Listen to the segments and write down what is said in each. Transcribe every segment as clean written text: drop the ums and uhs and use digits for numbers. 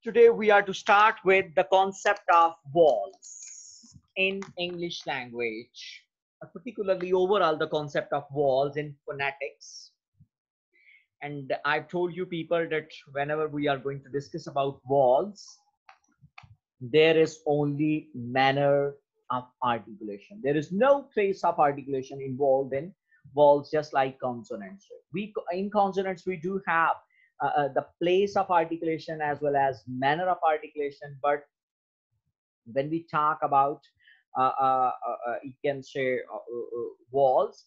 Today we are to start with the concept of walls in English language, particularly overall the concept of walls in phonetics. And I've told you people that whenever we are going to discuss about walls, there is only manner of articulation. There is no place of articulation involved in vowels, just like consonants. We in consonants we do have the place of articulation as well as manner of articulation, but when we talk about you can say vowels,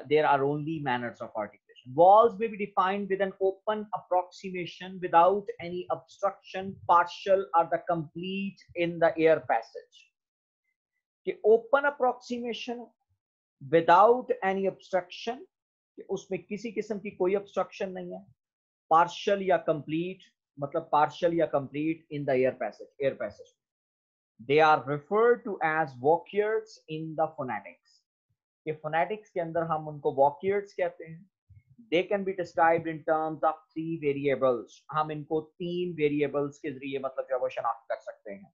there are only manners of articulation. Vowels may be defined with an open approximation without any obstruction, partial or the complete in the air passage. कि open approximation without any obstruction, उसमें किसी किस्म की कोई obstruction नहीं है, partial या complete, मतलब पार्शियल या complete in the air passage they are referred to as vocoids in the phonetics. ये फोनेटिक्स के अंदर हम उनको वॉकियर्स कहते हैं। They can be described in terms of 3 variables. हम इनको 3 वेरिएबल्स के जरिए मतलब जो है वो शनाख्त कर सकते हैं।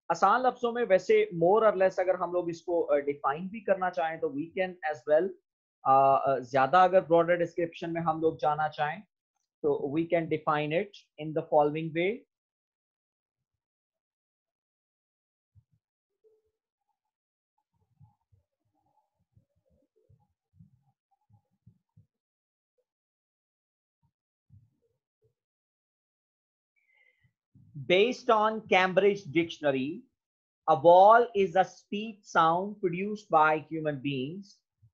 आसान लफ्जों में, वैसे मोर और लेस अगर हम लोग इसको डिफाइन भी करना चाहें तो वी कैन एज वेल। ज्यादा अगर ब्रॉडर डिस्क्रिप्शन में हम लोग जाना चाहें तो we can define it in the following way. Based on Cambridge Dictionary, a vowel is a speech sound produced by human beings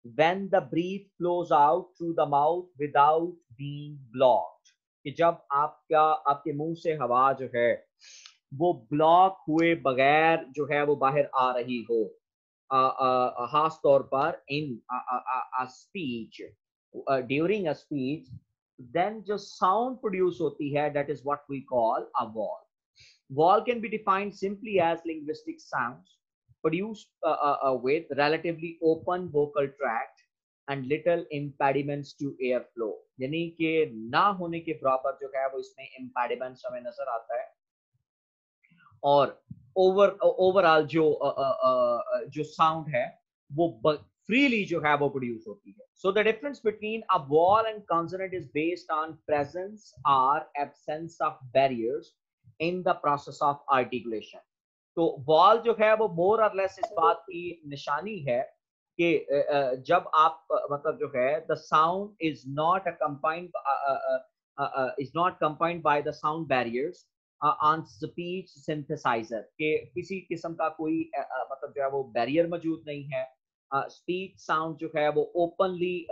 when the breath flows out through the mouth without being blocked। कि जब आपका आपके मुंह से हवा जो है वो ब्लॉक हुए बगैर जो है वो बाहर आ रही हो, खास तौर पर in speech, during a speech, then जो साउंड प्रोड्यूस होती है that is what we call a vowel. Vowel can be defined simply as linguistic sounds produced with relatively open vocal tract and little impediments to airflow। यानी कि ना होने के बराबर जो है वो इसमें impediments हमें नजर आता है, और ओवरऑल जो साउंड है वो फ्रीली जो है वो प्रोड्यूस होती है। So the difference between a vowel and consonant is based on presence और absence of barriers in the process of articulation. तो वॉल जो है वो मोर और लेस इस बात की निशानी है कि जब आप मतलब जो है the sound is not accompanied is not companied by the sound barriers on speech synthesiser, के किसी किस्म का कोई मतलब जो है वो बैरियर मौजूद नहीं है। स्पीच साउंड जो है वो ओपनली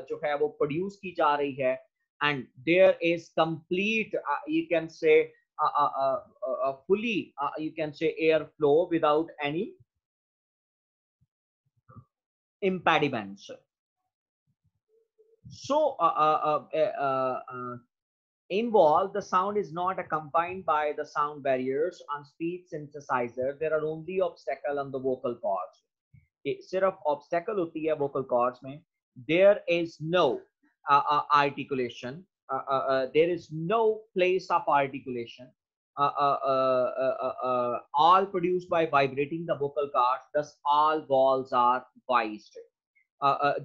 जो है वो प्रोड्यूस की जा रही है, and there is complete you can say fully you can say airflow without any impediments। So involved, the sound is not accompanied by the sound barriers on speech synthesizer, there are only obstacle on the vocal cords। सिर्फ obstacle होती है vocal cords में। There is no articulation, there is no place of articulation, all produced by vibrating the vocal cords, thus all vowels are voiced।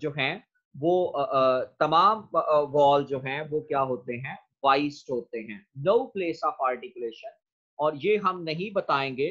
जो हैं वो तमाम wall जो हैं वो क्या होते हैं, वॉइस्ड होते हैं। नो प्लेस ऑफ आर्टिकुलेशन, और ये हम नहीं बताएंगे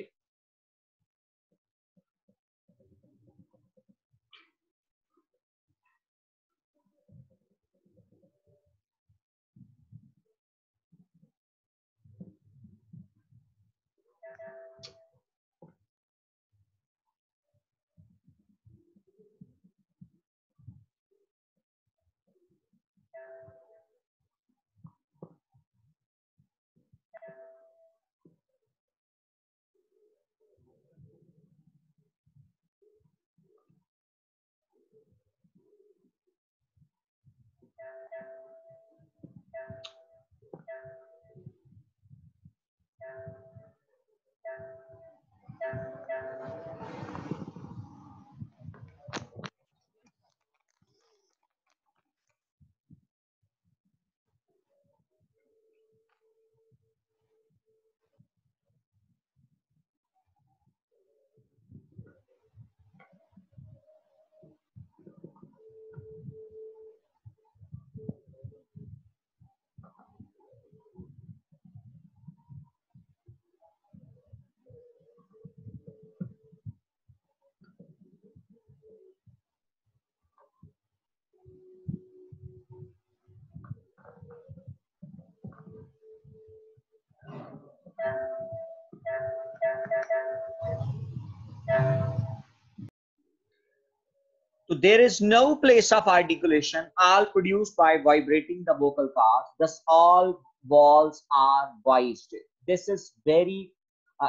there is no place of articulation, all produced by vibrating the vocal cords. Thus, all vowels are voiced. This is very,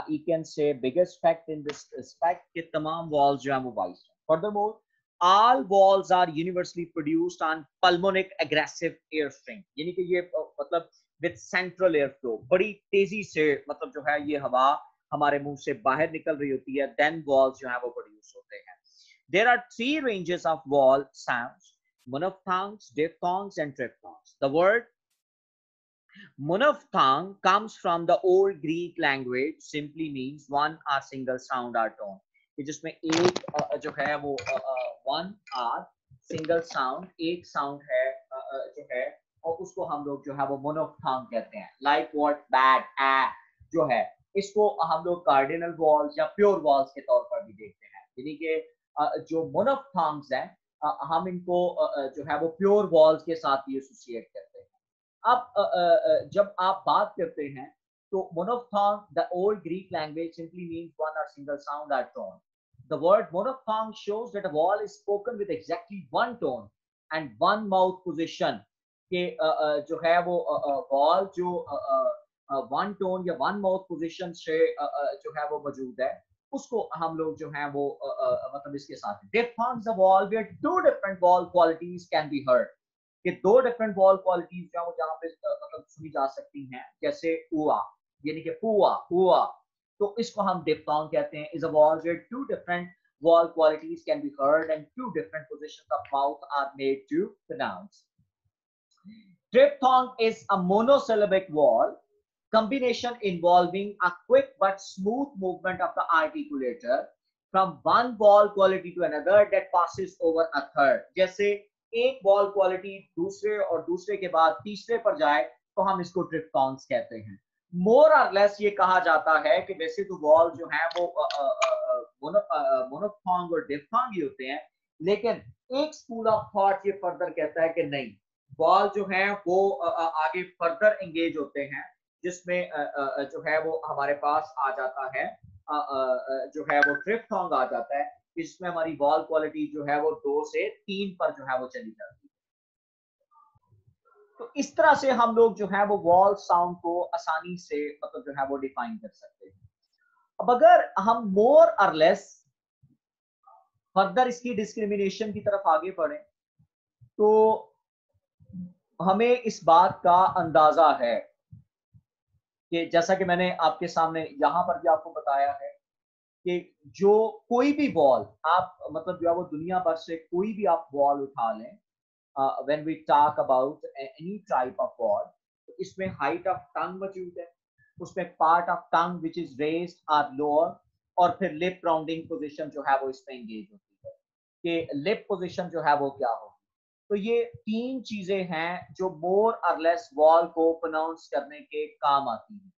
you can say, biggest fact in this respect कि तमाम vowels जो हैं वो voiced हैं. Furthermore, all vowels are universally produced on pulmonic aggressive air string. यानी कि ये मतलब with central airflow, बड़ी तेजी से मतलब जो है ये हवा हमारे मुंह से बाहर निकल रही होती है, then vowels जो है वो produce होते हैं. There are three ranges of vowel sounds: monophthongs, diphthongs, and triphthongs. The word monophthong comes from the old Greek language, simply means one or single sound or tone. कि जिसमें एक जो है वो one or single sound, एक sound है जो है, और उसको हम लोग जो है वो monophthong कहते हैं. Like what, bad, जो है इसको हम लोग cardinal vowels या pure vowels के तौर पर भी देखते हैं. यानी कि जो monophthongs हैं हम इनको जो है वो pure vowels के साथ भी एसोसिएट करते हैं. अब जब आप बात करते हैं तो monophthong, the old Greek language, simply means one or single sound or tone. The word monophthong shows that a vowel is spoken with exactly one tone and one mouth position. कि जो है वो vowel जो one tone या one mouth position से जो है वो मौजूद है, उसको हम लोग जो है वो मतलब इसके साथ diphthongs, the vowel where two different vowel qualities can be heard. कि दो डिफरेंट वॉल क्वालिटीज जो है वो जहाँ पे मतलब सुनी जा सकती हैं, जैसे उआ यानी कि पुआ हुआ, तो इसको हम डिप्थॉन्ग कहते हैं. Is a vowel where two different vowel qualities can be heard and two different positions of mouth are made to pronounce. Diphthong is a monosyllabic vowel combination involving a quick but smooth movement of the articulator from one vowel quality to another that passes over a third. जैसे एक wall quality दूसरे और दूसरे के बाद तीसरे पर जाए तो हम इसको ट्रिप्थॉन्ग्स कहते हैं. मोर और लेस ये कहा जाता है कि वैसे तो वॉल जो है वो मोनोफथॉन्ग और डिप्थॉन्ग ही होते हैं, लेकिन एक स्कूल ऑफ थॉट ये फर्दर कहता है कि नहीं, वॉल जो है वो आगे फर्दर एंगेज होते हैं, जिसमें जो है वो हमारे पास आ जाता है जो है वो ट्रिप्थॉन्ग आ जाता है, इसमें हमारी वॉल क्वालिटी जो है वो 2 से 3 पर जो है वो चली जाती है. तो इस तरह से हम लोग जो है वो वॉल साउंड को आसानी से मतलब जो है वो डिफाइन कर सकते हैं. अब अगर हम मोर और लेस फर्दर इसकी डिस्क्रिमिनेशन की तरफ आगे बढ़े तो हमें इस बात का अंदाजा है कि जैसा कि मैंने आपके सामने यहां पर भी आपको बताया है कि जो कोई भी वॉल आप मतलब जो है वो दुनिया भर से कोई भी आप वॉल उठा लें, when we talk about any type of vowel, तो इसमें हाइट ऑफ टंग मौजूद है, उसमें part of tongue which is raised और लोअर, और फिर लिप राउंडिंग पोजीशन जो है वो इसमें एंगेज होती है कि लिप पोजीशन जो है वो क्या हो. तो ये 3 चीजें हैं जो मोर और लेस वॉल को प्रोनाउंस करने के काम आती हैं.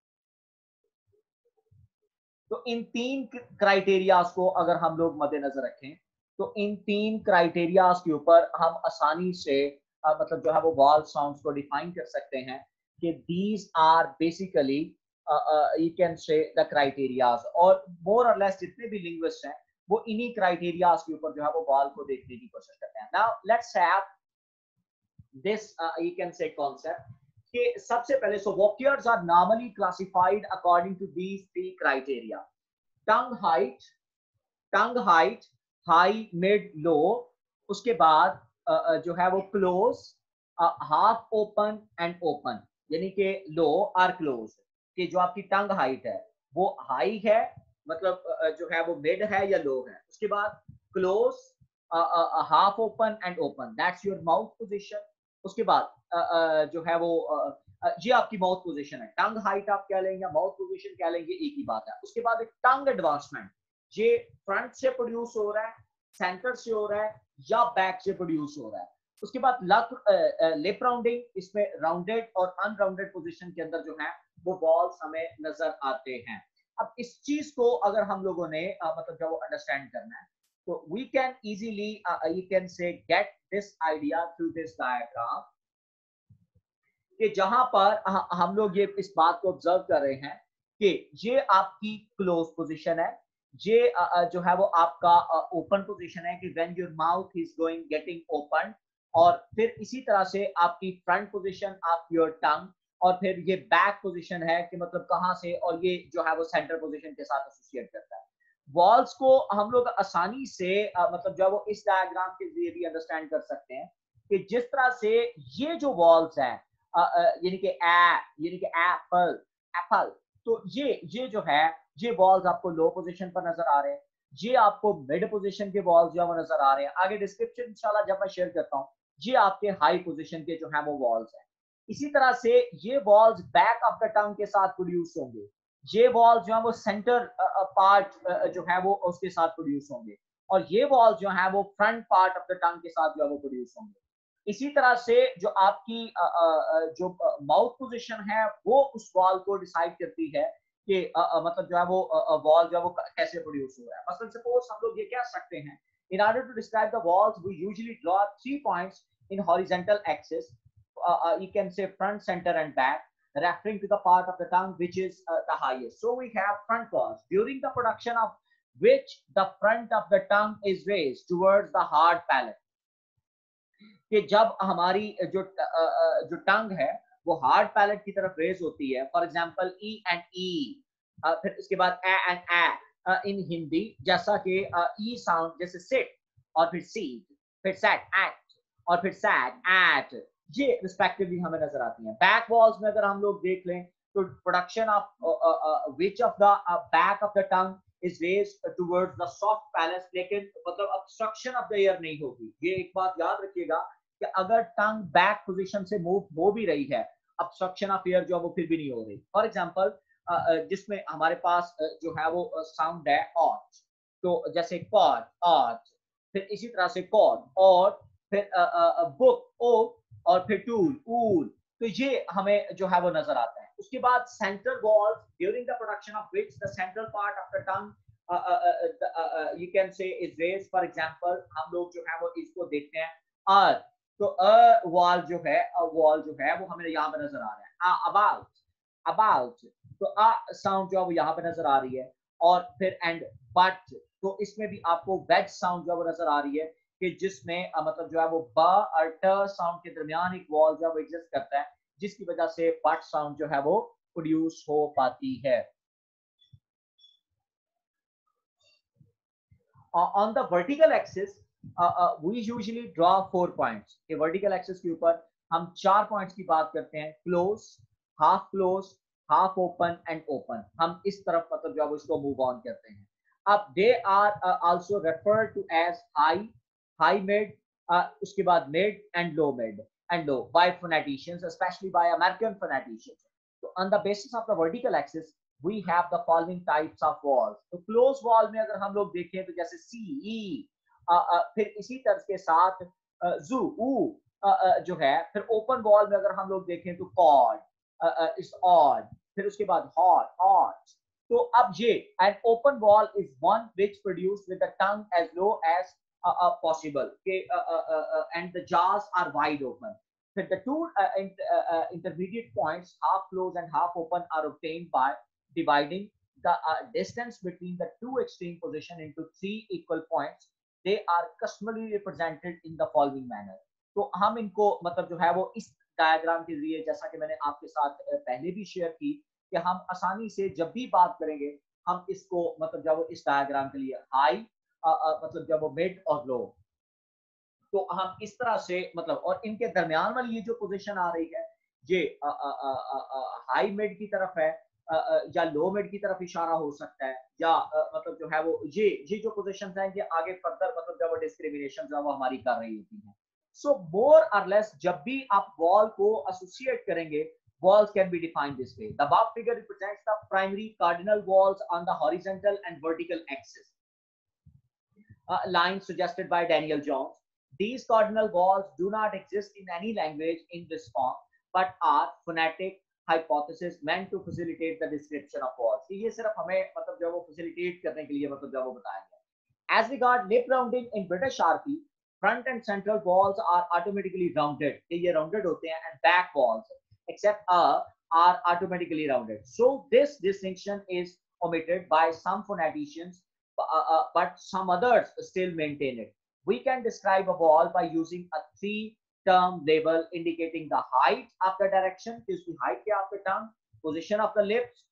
तो इन 3 क्राइटेरियाज को अगर हम लोग मद्देनजर रखें तो इन 3 क्राइटेरियाज के ऊपर हम आसानी से मतलब जो है वो वॉल साउंड्स को डिफाइन कर सकते हैं कि these are basically you can say the criterias, और मोर और लेस जितने भी लिंग्विस्ट हैं वो इन्हीं क्राइटेरियाज के ऊपर जो है वो वॉल को देखने की कोशिश करते हैं. Now let's have this you can से कॉन्सेप्ट कि सबसे पहले so vocars are normally classified according to these 3 criteria: tongue height, high, mid, low, उसके बाद जो है वो close, half open and open, यानी कि low और close, कि जो आपकी टंग हाइट है वो हाई है मतलब जो है वो मिड है या लो है, उसके बाद close, half open and open, that's your mouth position. उसके बाद जो है वो ये आपकी माउथ पोजीशन है. टंग हाइट आप क्या लेंगे, माउथ पोजीशन क्या लेंगे, एक ही बात है. उसके बाद एक टंग एडवांसमेंट, ये फ्रंट से प्रोड्यूस हो रहा है, सेंटर से हो रहा है या बैक से प्रोड्यूस हो रहा है. उसके बाद लिप राउंडिंग, इसमें राउंडेड और अनराउंडेड पोजीशन के अंदर जो है वो वॉल्स हमें नजर आते हैं. अब इस चीज को अगर हम लोगों ने मतलब जब वो अंडरस्टैंड करना है तो we can easily you can say get this idea through this diagram, कि जहां पर हम लोग ये इस बात को ऑब्जर्व कर रहे हैं कि ये आपकी क्लोज पोजीशन है, ये जो है वो आपका ओपन पोजीशन है कि when your mouth is going getting open, और फिर इसी तरह से आपकी front position of your tongue, और फिर ये बैक पोजीशन है कि मतलब कहाँ से, और ये जो है वो सेंटर पोजीशन के साथ एसोसिएट करता है। वॉल्स को हम लोग आसानी से मतलब जो है वो इस डायग्राम के जरिए भी अंडरस्टैंड कर सकते हैं कि जिस तरह से ये जो वॉल्स हैं यानी कि यानी कि एप्पल एप्पल, तो ये जो है ये वॉल्स आपको लो पोजीशन पर नजर आ रहे हैं, ये आपको मिड पोजीशन के वॉल्स जो है वो नजर आ रहे हैं। आगे डिस्क्रिप्शन इंशाल्लाह जब मैं शेयर करता हूँ, ये आपके हाई पोजीशन के जो है वो वॉल्स हैं। इसी तरह से ये walls back of the tongue के साथ प्रोड्यूस होंगे, ये वॉल्स जो है वो सेंटर पार्ट जो है वो उसके साथ प्रोड्यूस होंगे, और ये वॉल्स जो है वो front part of the tongue के साथ जो है वो प्रोड्यूस होंगे। इसी तरह से जो आपकी जो माउथ पोजीशन है वो उस वॉल को डिसाइड करती है कि मतलब जो है वो वॉल जो है वो कैसे प्रोड्यूस हो रहा है। मसलन सपोज हम लोग ये कह सकते हैं, in order to describe the walls we usually draw 3 points in horizontal axis, you can say front, center and back, referring to the part of the tongue which is the highest. So we have front walls during the production of which the front of the tongue is raised towards the hard palate, कि जब हमारी जो टंग है वो hard palate की तरफ raise होती है, फॉर एग्जांपल ई एंड ई, फिर उसके बाद ए एंड ए इन हिंदी, जैसा कि ई साउंड जैसे सिट, और फिर सीट, फिर सेट एट, और फिर सैट एट, ये रिस्पेक्टिवली हमें नजर आती हैं। बैक वॉल्स में अगर हम लोग देख लें तो production of which of the back of the tongue is raised towards the soft palate, लेकिन मतलब obstruction of the ear नहीं होगी। ये एक बात याद रखिएगा कि अगर टंग बैक पोजीशन से मूव हो भी रही है, obstruction of ear जो है वो फिर भी नहीं हो रही। फॉर एग्जांपल जिसमें हमारे पास जो है वो साउंड है ऑट, तो जैसे कॉड ऑट, फिर इसी तरह से कॉड और फिर बुक ओ, और फिर टूल ऊल, तो ये हमें जो है वो नजर आता है। उसके बाद central walls during the production of which the central part of the tongue you can से इज रेज्ड। फॉर एग्जांपल हम लोग जो है वो इसको देखते हैं अर्थ, तो वॉल जो है वॉल जो है वो हमें यहाँ पे नजर आ रहा है। अबाउट अबाउट, तो साउंड जो है वो यहाँ पे नजर आ रही है, और फिर एंड बट, तो इसमें भी आपको वेज साउंड जो है वो नजर आ रही है कि जिसमें मतलब जो है वो ब और ट साउंड के दरमियान एक वॉल जो है वो एग्जिस्ट करता है, जिसकी वजह से बट साउंड जो है वो प्रोड्यूस हो पाती है। On the vertical axis we usually draw 4 points, कि वर्टिकल एक्सिस के ऊपर हम 4 पॉइंट्स की बात करते हैं, close, half open and open. हम इस तरफ मतलब जो है इसको मूव ऑन करते हैं। अब they are also referred to as high mid, उसके बाद mid and low by phoneticians, especially by American phoneticians. So on the basis of the vertical axis we have the following types of walls. तो close wall में अगर हम लोग देखें तो जैसे सी ई, फिर इसी तरह के साथ जू ऊ जो है, फिर ओपन वॉल में अगर हम लोग देखें तो कॉर्ड इज ऑड, फिर उसके बाद हॉट ऑट। तो अब ये an open vowel is one which produce with the tongue as low as possible, and the jaws are wide open. Then the two intermediate points, half closed and half open, are obtained by dividing the distance between the two extreme position into 3 equal points. They are customarily represented in the following manner. तो हम इनको मतलब जो है वो इस diagram के जरिए, जैसा कि मैंने आपके साथ पहले भी शेयर की, कि हम आसानी से जब भी बात करेंगे हम इसको मतलब जो है वो इस डायग्राम के लिए हाई मतलब जब वो मिड और लो, तो हम इस तरह से मतलब, और इनके दरमियान वाली ये जो पोजीशन आ रही है ये हाई मिड की तरफ है, या लो मिड की तरफ इशारा हो सकता है, या मतलब जो है वो ये जो पोजीशन है ये आगे फर्दर मतलब जब वो डिस्क्रिमिनेशन जो है वो हमारी कर रही होती है। सो मोर और लेस जब भी आप वॉल को एसोसिएट करेंगे, walls can be defined this way. The above figure represents the primary cardinal walls on the horizontal and vertical axis. Line suggested by Daniel Jones. These cardinal walls do not exist in any language in this form, but are phonetic hypothesis meant to facilitate the description of walls. ये सिर्फ हमें मतलब जो वो facilitate करने के लिए मतलब जो वो बताया गया। As regard lip rounding in British RP, front and central walls are automatically rounded. ये rounded होते हैं, and back walls, except are automatically rounded. So this distinction is omitted by some phoneticians but some others still maintain it. We can describe a wall by using a three-term label indicating the height of the direction, कि उसकी height क्या आपके tongue, position of the lips,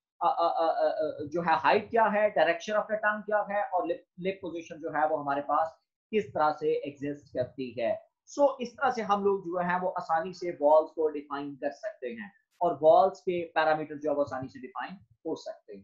जो है height क्या है, direction of the tongue क्या है, और lip position जो है वो हमारे पास किस तरह से exist करती है. So इस तरह से हम लोग जो है वो आसानी से walls को define कर सकते हैं और walls के पैरामीटर जो है वो आसानी से define हो सकते हैं.